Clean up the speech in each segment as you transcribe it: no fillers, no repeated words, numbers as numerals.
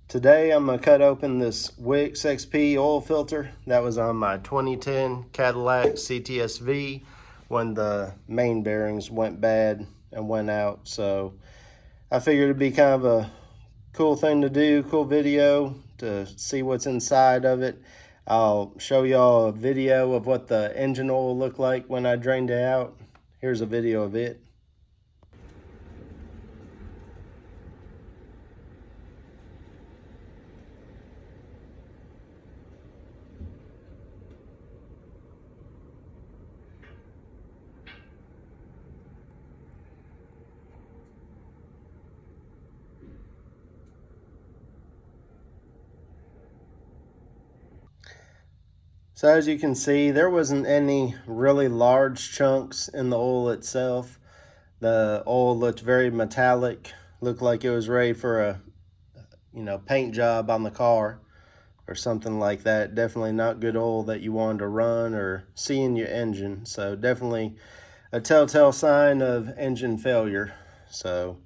Today I'm going to cut open this Wix XP oil filter that was on my 2010 Cadillac CTS-V when the main bearings went bad and went out. So I figured it'd be kind of a cool thing to do, cool video to see what's inside of it. I'll show y'all a video of what the engine oil looked like when I drained it out. Here's a video of it. So as you can see, there wasn't any really large chunks in the oil itself. The oil looked very metallic, looked like it was ready for a paint job on the car or something like that. Definitely not good oil that you wanted to run or see in your engine. So definitely a telltale sign of engine failure. So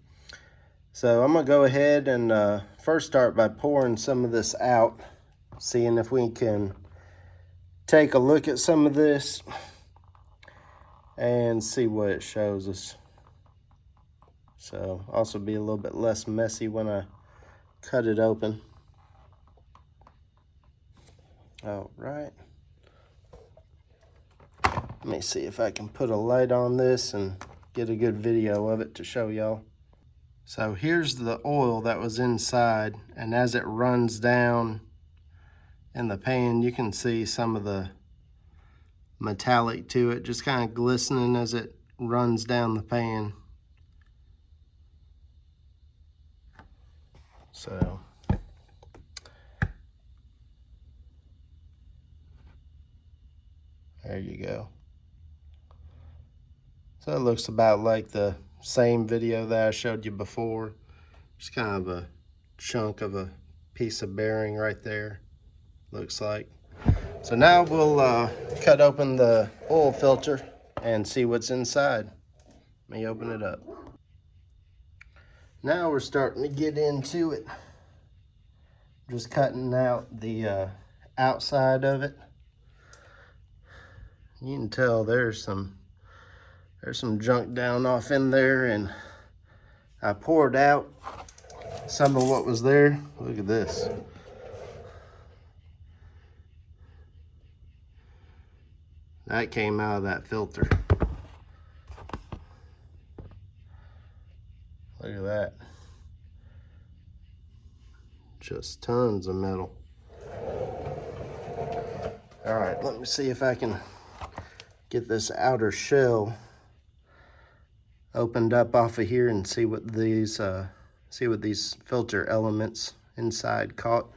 I'm gonna go ahead and first start by pouring some of this out, seeing if we can take a look at some of this and see what it shows us. So also be a little bit less messy when I cut it open. All right. Let me see if I can put a light on this and get a good video of it to show y'all. So here's the oil that was inside, and as it runs down in the pan, you can see some of the metallic to it, just kind of glistening as it runs down the pan. So there you go. So it looks about like the same video that I showed you before. Just kind of a chunk of a piece of bearing right there, looks like. So now we'll cut open the oil filter and see what's inside. Let me open it up. Now we're starting to get into it. Just cutting out the outside of it. You can tell there's some junk down off in there, and I poured out some of what was there. Look at this. That came out of that filter. Look at that. Just tons of metal. All right, let me see if I can get this outer shell opened up off of here and see what these filter elements inside caught.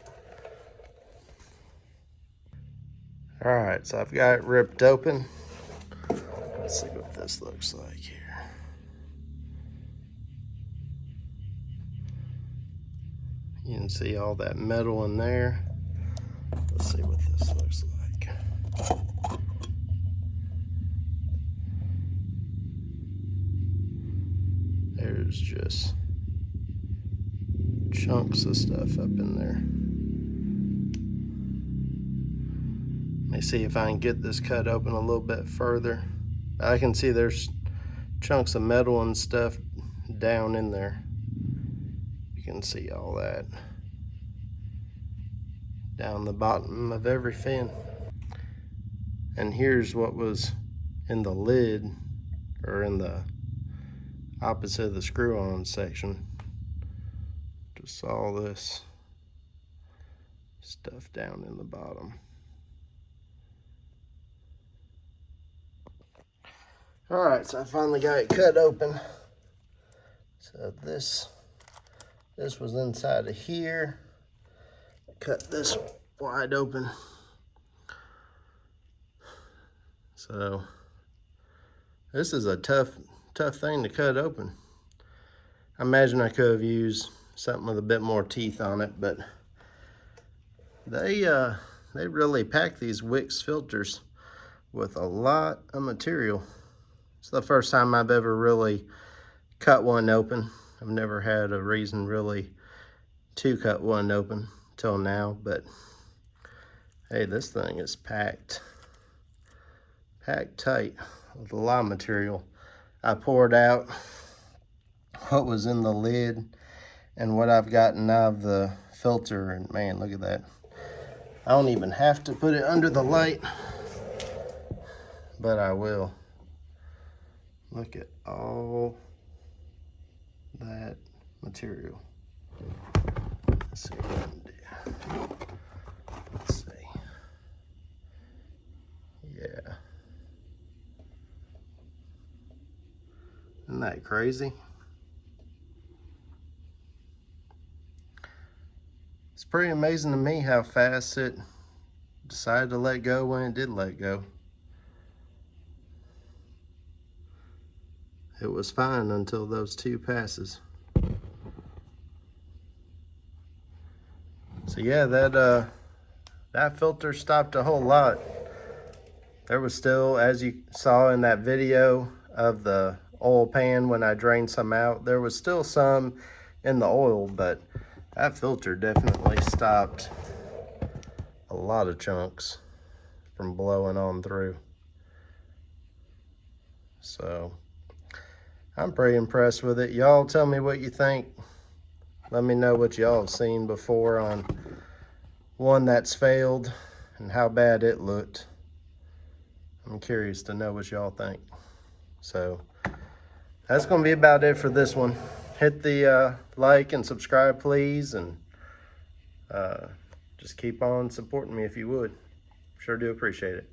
All right, so I've got it ripped open. Let's see what this looks like here. You can see all that metal in there. Let's see what this looks like. There's just chunks of stuff up in there. Let me see if I can get this cut open a little bit further. I can see there's chunks of metal and stuff down in there. You can see all that down the bottom of every fin. And here's what was in the lid, or in the opposite of the screw-on section. Just all this stuff down in the bottom. All right, so I finally got it cut open. So this was inside of here. Cut this wide open. So this is a tough thing to cut open. I imagine I could have used something with a bit more teeth on it, but they really pack these Wix filters with a lot of material. It's the first time I've ever really cut one open. I've never had a reason really 2-cut one open till now, but hey, this thing is packed tight with a lot of material. I poured out what was in the lid and what I've gotten out of the filter, and man, look at that. I don't even have to put it under the light, but I will. Look at all that material. Let's see what I can do. Let's see. Yeah. Isn't that crazy? It's pretty amazing to me how fast it decided to let go when it did let go. It was fine until those 2 passes. So yeah, that filter stopped a whole lot. There was still, as you saw in that video of the oil pan when I drained some out, there was still some in the oil, but that filter definitely stopped a lot of chunks from blowing on through. So I'm pretty impressed with it. Y'all tell me what you think. Let me know what y'all have seen before on one that's failed and how bad it looked. I'm curious to know what y'all think. So that's going to be about it for this one. Hit the like and subscribe, please, and just keep on supporting me if you would. Sure do appreciate it.